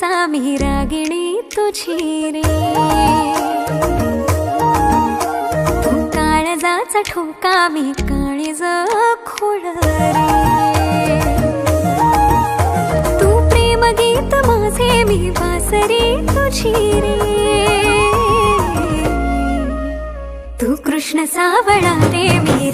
तुझा मी रागिणी तुझी रे, तू काळजाचा ठोका मी काळीज खोड रे, तू प्रेम गीत माझे मी बासरी तुझी रे, तू कृष्ण सावळा रे मी